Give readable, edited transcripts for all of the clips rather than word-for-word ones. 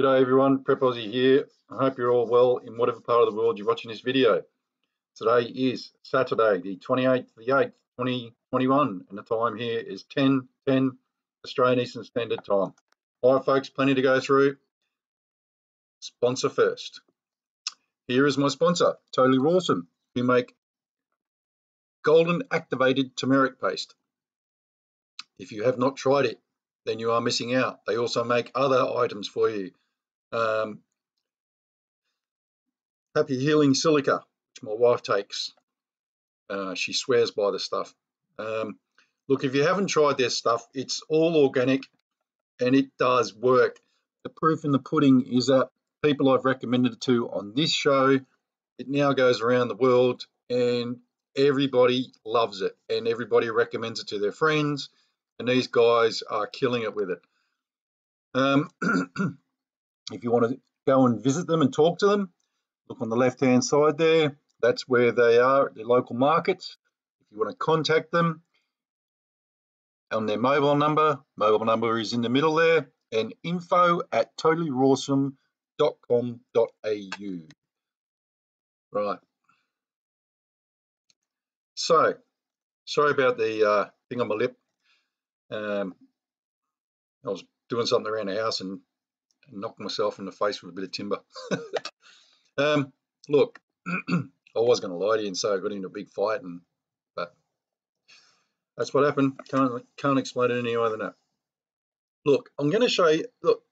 G'day everyone, Prep Aussie here. I hope you're all well in whatever part of the world you're watching this video. Today is Saturday, the 28th of the 8th, 2021, and the time here is 10:10 Australian Eastern Standard Time. All right, folks, plenty to go through. Sponsor first. Here is my sponsor, Totally Rawesome, who make golden activated turmeric paste. If you have not tried it, then you are missing out. They also make other items for you. Happy Healing Silica, which my wife takes. She swears by the stuff. Look, if you haven't tried their stuff, it's all organic and it does work. The proof in the pudding is that people I've recommended it to on this show, it now goes around the world and everybody loves it and everybody recommends it to their friends, and these guys are killing it with it. If you want to go and visit them and talk to them, look on the left-hand side there. That's where they are at their local markets. If you want to contact them on their mobile number is in the middle there, and info@totallyrawesome.com.au. Right. So, sorry about the thing on my lip. I was doing something around the house and knocked myself in the face with a bit of timber. Look, I was going to lie to you and say I got into a big fight, but that's what happened. Can't explain it any other than that. Look, I'm going to show you. Look,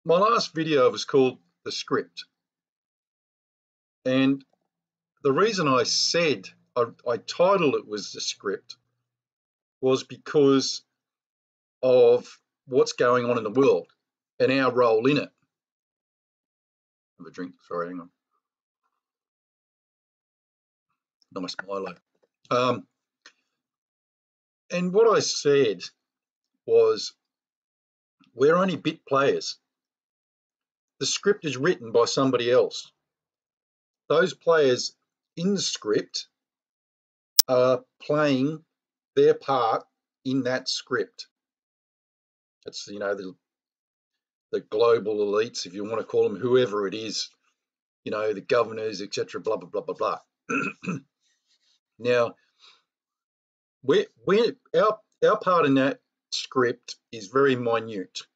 my last video was called The Script, and the reason I said I titled it was The Script was because of what's going on in the world and our role in it. Have a drink. Sorry, hang on. Nice Milo. And what I said was, we're only bit players. The script is written by somebody else. Those players in the script are playing their part in that script. That's, you know, the global elites, if you want to call them, whoever it is, you know, the governors, etc., blah, blah, blah, blah, blah. Now, our part in that script is very minute.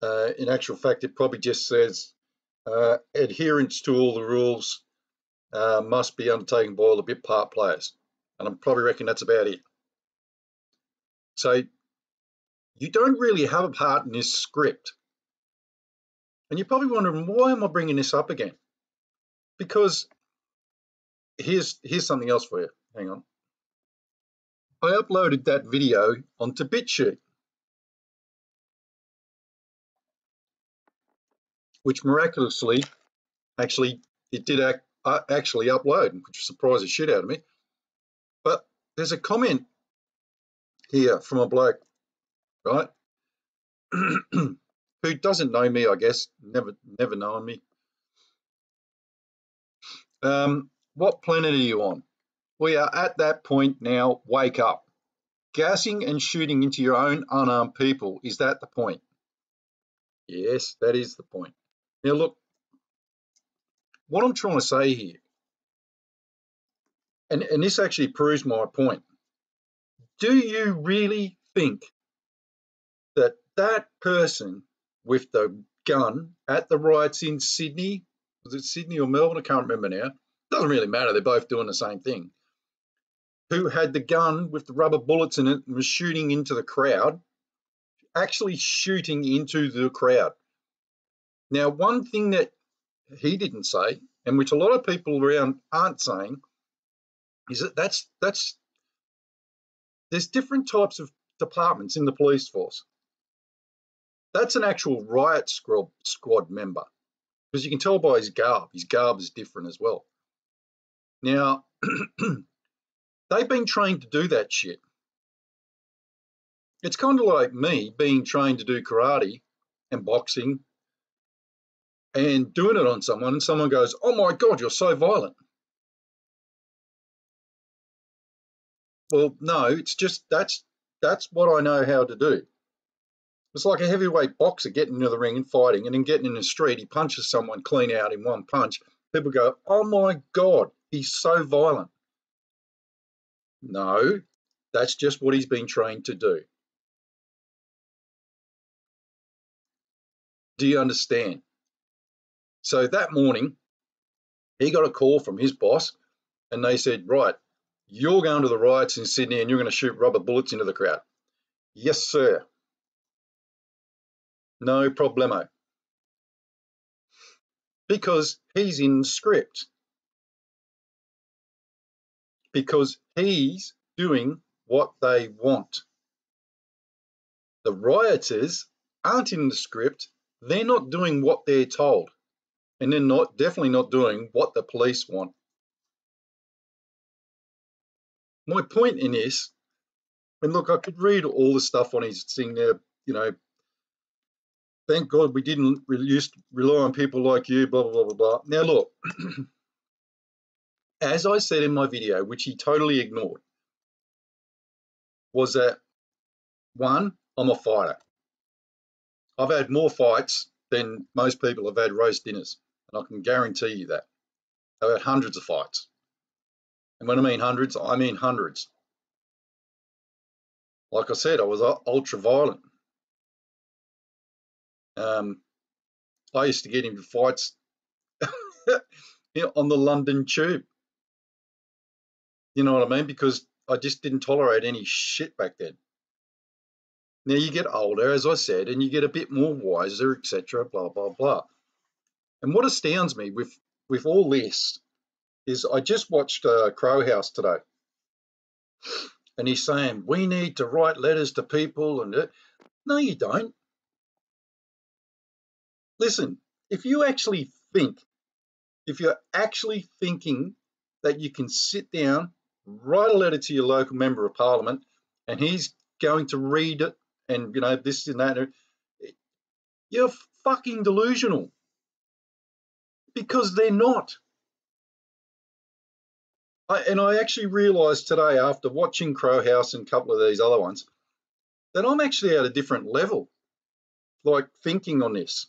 In actual fact, it probably just says adherence to all the rules must be undertaken by all the bit part players, and I probably reckon that's about it. So you don't really have a part in this script, and you're probably wondering, why am I bringing this up again? Because here's something else for you. Hang on. I uploaded that video onto BitChute, which miraculously, actually, it did actually upload, which surprised the shit out of me. But there's a comment here from a bloke, right, who doesn't know me, I guess, never known me. What planet are you on? We are at that point now. Wake up. Gassing and shooting into your own unarmed people, is that the point? Yes, that is the point. Now look, what I'm trying to say here, and this actually proves my point. Do you really think that that person with the gun at the riots in Sydney, was it Sydney or Melbourne? I can't remember now. Doesn't really matter. They're both doing the same thing. Who had the gun with the rubber bullets in it and was shooting into the crowd, actually shooting into the crowd. Now, one thing that he didn't say, and which a lot of people around aren't saying, is that there's different types of departments in the police force. That's an actual riot squad member, because you can tell by his garb. His garb is different as well. Now, they've been trained to do that shit. It's kind of like me being trained to do karate and boxing and doing it on someone, and someone goes, "Oh my God, you're so violent." Well, no, it's just that's what I know how to do. It's like a heavyweight boxer getting into the ring and fighting, and then getting in the street, he punches someone clean out in one punch. People go, oh my God, he's so violent. No, that's just what he's been trained to do. Do you understand? So that morning, he got a call from his boss, and they said, right, you're going to the riots in Sydney and you're going to shoot rubber bullets into the crowd. Yes, sir. No problemo. Because he's in script. Because he's doing what they want. The rioters aren't in the script. They're not doing what they're told. And they're definitely not doing what the police want. My point in this, and look, I could read all the stuff on his thing there, thank God we didn't rely on people like you, blah, blah, blah, blah, blah. Now, look, as I said in my video, which he totally ignored, was that, one, I'm a fighter. I've had more fights than most people have had roast dinners, and I can guarantee you that. I've had hundreds of fights. And when I mean hundreds, I mean hundreds. Like I said, I was ultra violent. I used to get into fights on the London Tube. You know what I mean? Because I just didn't tolerate any shit back then. Now you get older, as I said, and you get a bit more wiser, etc., blah, blah, blah. And what astounds me with all this is I just watched Crow House today. And he's saying, we need to write letters to people. And no, you don't. Listen, if you're actually thinking that you can sit down, write a letter to your local member of parliament, and he's going to read it, and this and that, you're fucking delusional, because they're not. I actually realised today, after watching Crow House and a couple of these other ones, that I'm actually at a different level, like thinking on this,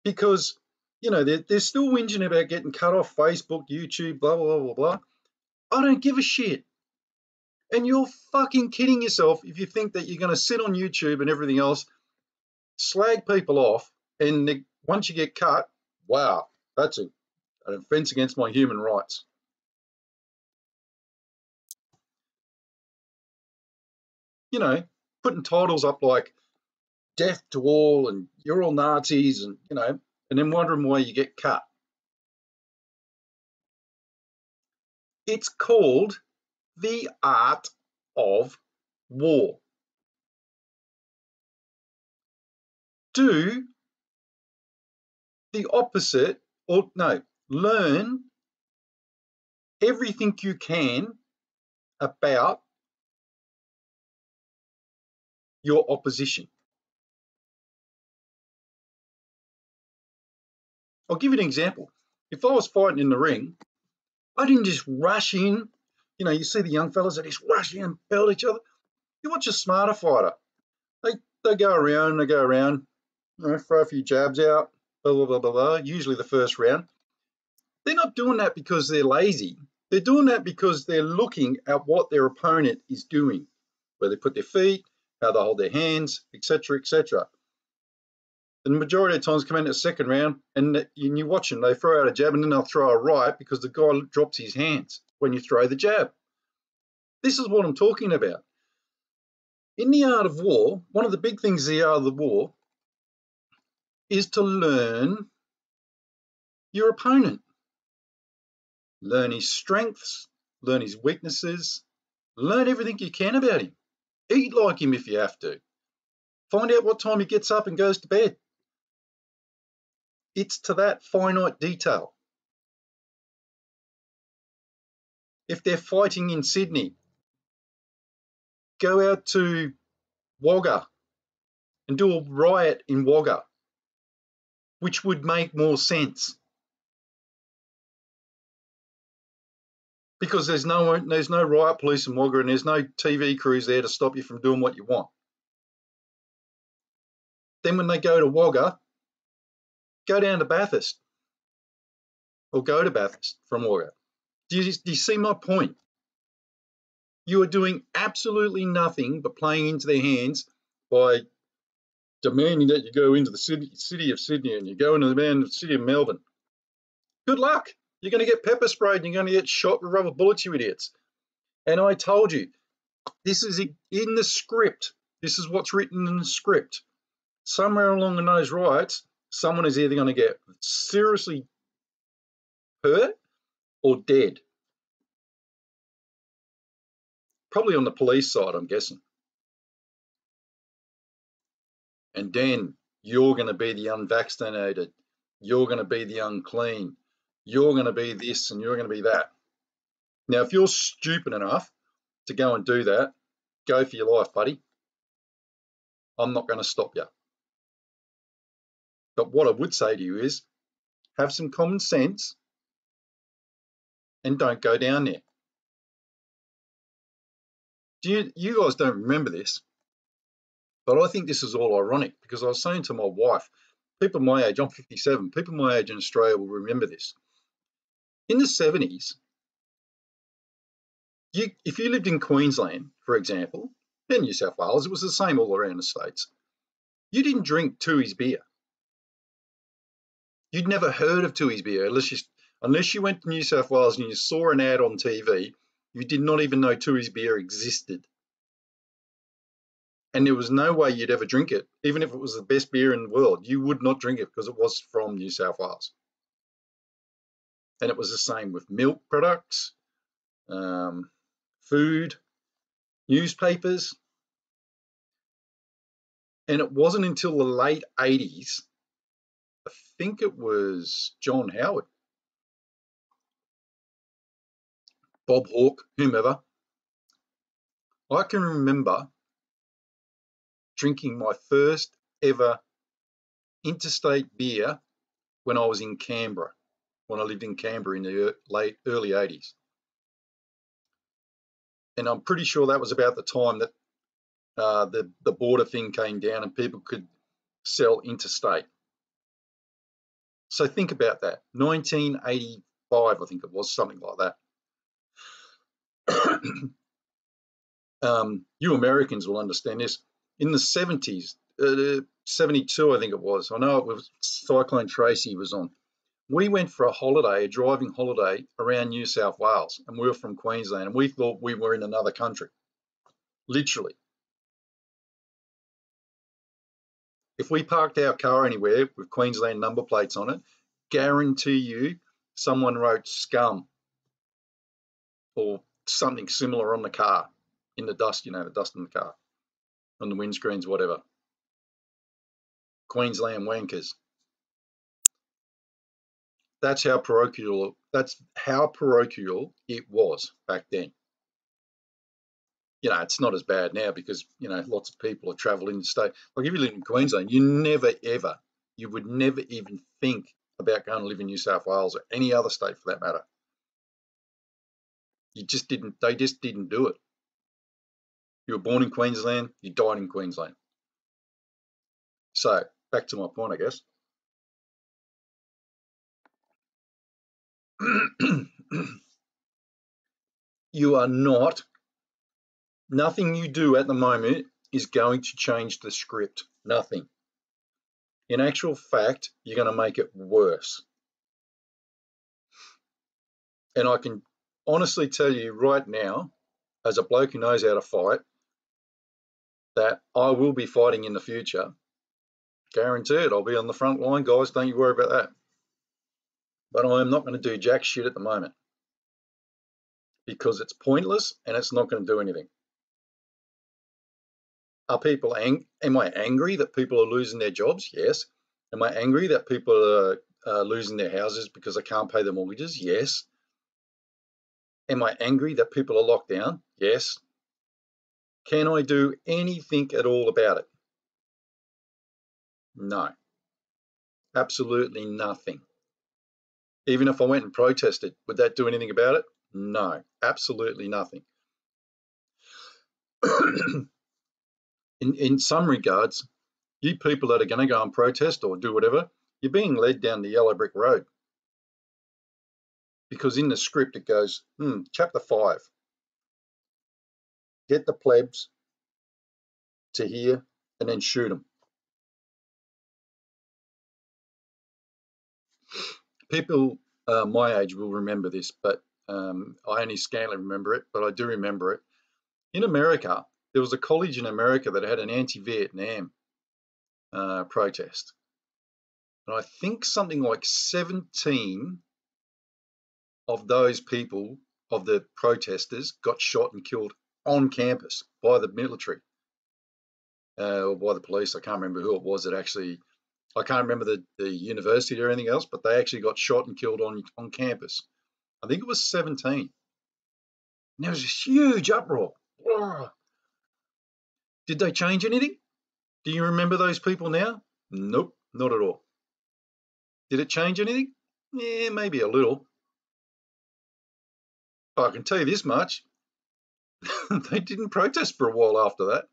because they're still whinging about getting cut off Facebook, YouTube, blah blah blah blah. I don't give a shit. And you're fucking kidding yourself if you think that you're going to sit on YouTube and everything else, slag people off, and once you get cut, wow, that's an offence against my human rights. Putting titles up like death to all and you're all Nazis and then wondering why you get cut. It's called the art of war. Do the opposite, or no, learn everything you can about your opposition. I'll give you an example. If I was fighting in the ring, I didn't just rush in. You see the young fellas that just rush in and belt each other. You watch a smarter fighter. They go around, throw a few jabs out, blah, blah, blah, blah, blah, usually the first round. They're not doing that because they're lazy. They're doing that because they're looking at what their opponent is doing, where they put their feet, how they hold their hands, etc., etc. The majority of times come in the second round and you watch them, they throw out a jab and then they'll throw a right because the guy drops his hands when you throw the jab. This is what I'm talking about. In the art of war, one of the big things in the art of the war is to learn your opponent. Learn his strengths, learn his weaknesses, learn everything you can about him. Eat like him if you have to. Find out what time he gets up and goes to bed. It's to that finite detail. If they're fighting in Sydney, go out to Wagga and do a riot in Wagga, which would make more sense. Because there's no riot police in Wagga and there's no TV crews there to stop you from doing what you want. Then when they go to Wagga, go down to Bathurst or go to Bathurst from Wagga. Do you see my point? You are doing absolutely nothing but playing into their hands by demanding that you go into the city of Sydney and you go into the city of Melbourne. Good luck. You're going to get pepper sprayed and you're going to get shot with rubber bullets, you idiots. And I told you, this is in the script. This is what's written in the script. Somewhere along those riots, someone is either going to get seriously hurt or dead. Probably on the police side, I'm guessing. And then you're going to be the unvaccinated. You're going to be the unclean. You're going to be this and you're going to be that. Now, if you're stupid enough to go and do that, go for your life, buddy. I'm not going to stop you. But what I would say to you is have some common sense and don't go down there. You guys don't remember this, but I think this is all ironic because I was saying to my wife, people my age, I'm 57, people my age in Australia will remember this. In the 70s, if you lived in Queensland, for example, and New South Wales, it was the same all around the states. You didn't drink Tooheys beer. You'd never heard of Tooheys beer unless you went to New South Wales and you saw an ad on TV. You did not even know Tooheys beer existed. And there was no way you'd ever drink it. Even if it was the best beer in the world, you would not drink it because it was from New South Wales. And it was the same with milk products, food, newspapers. And it wasn't until the late 80s, I think it was John Howard, Bob Hawke, whomever, I can remember drinking my first ever interstate beer when I was in Canberra, when I lived in Canberra in the early 80s. And I'm pretty sure that was about the time that the border thing came down and people could sell interstate. So think about that. 1985, I think it was, something like that. You Americans will understand this. In the 70s, 72, I think it was. I know it was Cyclone Tracy was on. We went for a driving holiday around New South Wales, and we were from Queensland, and we thought we were in another country, literally. If we parked our car anywhere with Queensland number plates on it, guarantee you someone wrote scum or something similar on the car, in the dust, the dust in the car, on the windscreens, whatever. Queensland wankers. That's how parochial it was back then. It's not as bad now because, lots of people are traveling interstate. Like if you live in Queensland, you would never even think about going to live in New South Wales or any other state for that matter. They just didn't do it. You were born in Queensland, you died in Queensland. So back to my point, I guess. You are nothing you do at the moment is going to change the script. Nothing. In actual fact, you're going to make it worse. And I can honestly tell you right now, as a bloke who knows how to fight, that I will be fighting in the future. Guaranteed, I'll be on the front line, guys. Don't you worry about that. But I am not going to do jack shit at the moment because it's pointless and it's not going to do anything. Am I angry that people are losing their jobs? Yes. Am I angry that people are losing their houses because they can't pay their mortgages? Yes. Am I angry that people are locked down? Yes. Can I do anything at all about it? No. Absolutely nothing. Even if I went and protested, would that do anything about it? No. Absolutely nothing. In some regards, You people that are going to go and protest or do whatever, you're being led down the yellow brick road. Because in the script it goes, chapter 5, get the plebs to here and then shoot them. People my age will remember this, but I only scantily remember it, but I do remember it. In America, there was a college in America that had an anti-Vietnam protest. And I think something like 17 of those people, of the protesters, got shot and killed on campus by the military or by the police. I can't remember who it was that actually, I can't remember the university or anything else, but they actually got shot and killed on campus. I think it was 17. And there was a huge uproar. Did they change anything? Do you remember those people now? Nope, not at all. Did it change anything? Yeah, maybe a little. But I can tell you this much, they didn't protest for a while after that.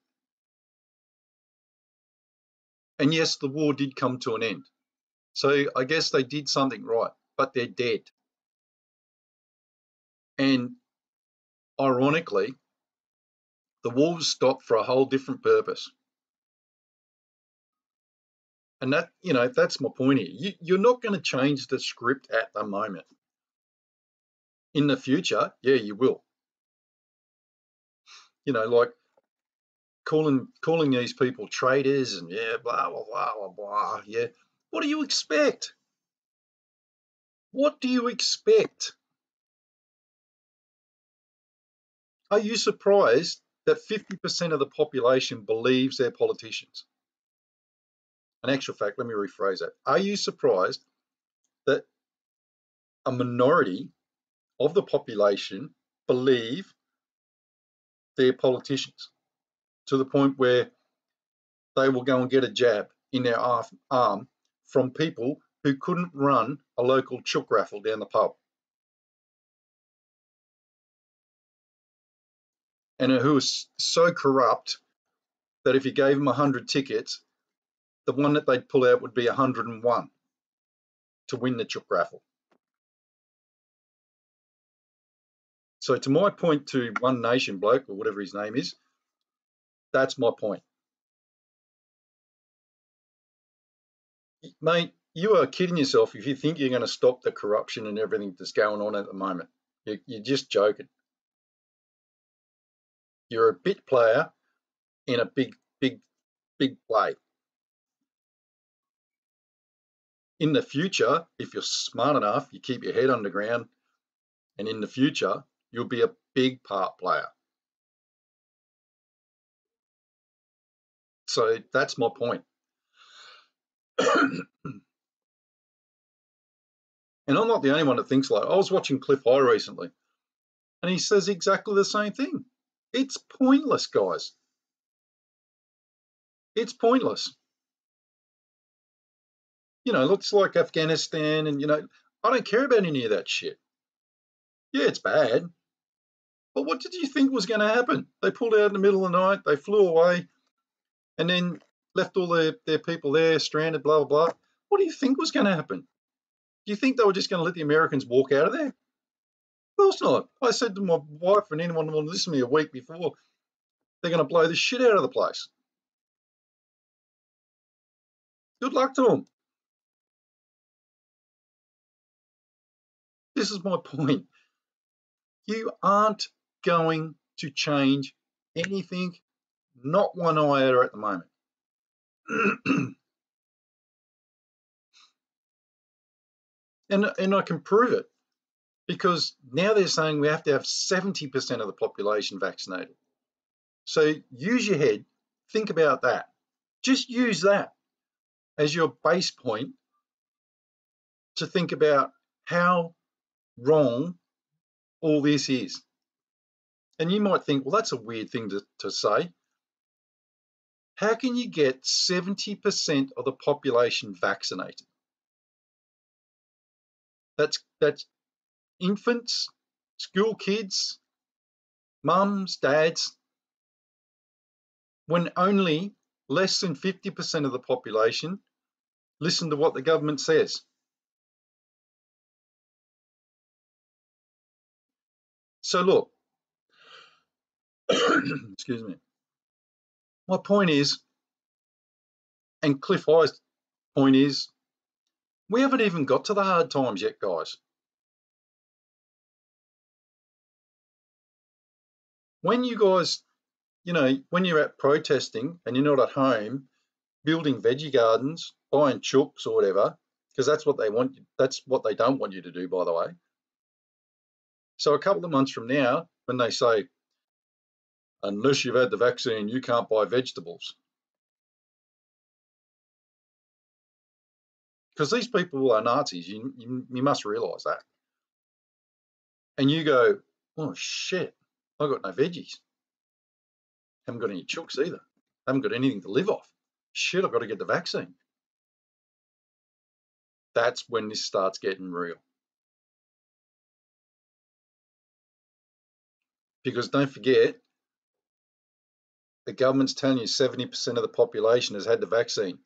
And yes, the war did come to an end. So I guess they did something right, but they're dead. And ironically, the war was stopped for a whole different purpose. And that, that's my point here. You're not going to change the script at the moment. In the future, yeah, you will. Like calling these people traitors and blah, blah, blah, blah, blah. Yeah. What do you expect? What do you expect? Are you surprised that 50% of the population believes they're politicians? In actual fact, let me rephrase that. Are you surprised that a minority of the population believe they're politicians to the point where they will go and get a jab in their arm from people who couldn't run a local chook raffle down the pub and who is so corrupt that if you gave them 100 tickets, the one that they'd pull out would be 101 to win the chook raffle. So to my point to One Nation bloke, or whatever his name is, that's my point. Mate, you are kidding yourself if you think you're going to stop the corruption and everything that's going on at the moment. You're just joking. You're a bit player in a big play. In the future, if you're smart enough, you keep your head underground, and in the future, you'll be a big part player. So that's my point. And I'm not the only one that thinks like, I was watching Cliff High recently, and he says exactly the same thing. It's pointless, guys. It's pointless. Looks like Afghanistan and, I don't care about any of that shit. Yeah, it's bad. But what did you think was going to happen? They pulled out in the middle of the night, they flew away, and then left all their people there, stranded, blah, blah, blah. What do you think was going to happen? Do you think they were just going to let the Americans walk out of there? Of course not. I said to my wife and anyone who wanted to listen to me a week before, they're going to blow the shit out of the place. Good luck to them. This is my point. You aren't going to change anything, not one iota at the moment. And I can prove it because now they're saying we have to have 70% of the population vaccinated. So use your head, think about that. Just use that as your base point to think about how wrong all this is. And you might think, well, that's a weird thing to say. How can you get 70% of the population vaccinated? That's infants, school kids, mums, dads, when only less than 50% of the population listen to what the government says. So look, excuse me. My point is, and Cliff High's point is, we haven't even got to the hard times yet, guys. When you guys, when you're out protesting and you're not at home, building veggie gardens, buying chooks or whatever, because that's what they want. That's what they don't want you to do, by the way. So a couple of months from now, when they say, unless you've had the vaccine, you can't buy vegetables. Because these people are Nazis, you must realise that. And you go, oh shit, I've got no veggies. Haven't got any chooks either. Haven't got anything to live off. Shit, I've got to get the vaccine. That's when this starts getting real. Because don't forget, the government's telling you 70% of the population has had the vaccine.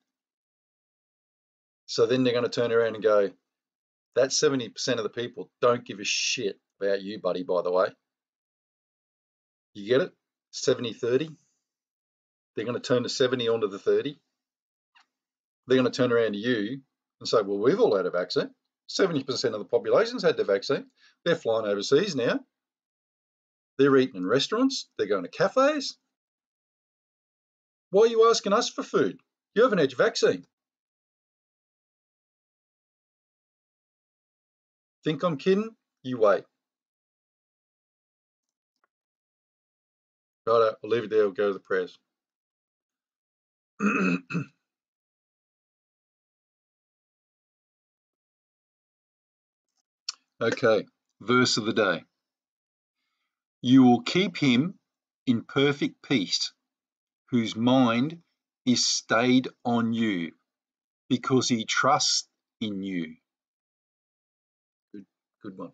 So then they're going to turn around and go, that 70% of the people don't give a shit about you, buddy, by the way. You get it? 70-30. They're going to turn the 70 onto the 30. They're going to turn around to you and say, well, we've all had a vaccine. 70% of the population's had the vaccine. They're flying overseas now. They're eating in restaurants. They're going to cafes. Why are you asking us for food? You haven't had your vaccine. Think I'm kidding? You wait. Righto, I'll leave it there. I'll go to the prayers. Okay, verse of the day. You will keep him in perfect peace, whose mind is stayed on you, because he trusts in you. Good one.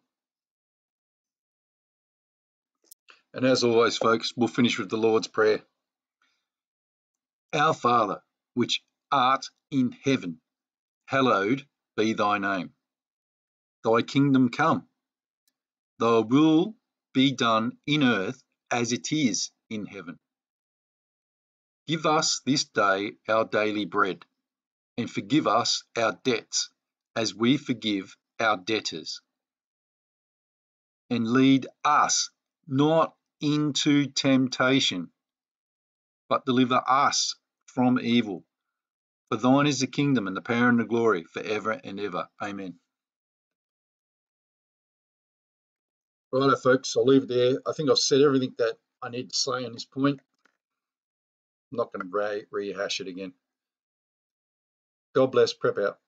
And as always, folks, we'll finish with the Lord's Prayer. Our Father, which art in heaven, hallowed be thy name. Thy kingdom come. Thy will be done in earth as it is in heaven. Give us this day our daily bread, and forgive us our debts as we forgive our debtors. And lead us not into temptation, but deliver us from evil. For thine is the kingdom and the power and the glory forever and ever. Amen. Righto, folks, I'll leave it there. I think I've said everything that I need to say on this point. I'm not going to rehash it again. God bless. Prep out.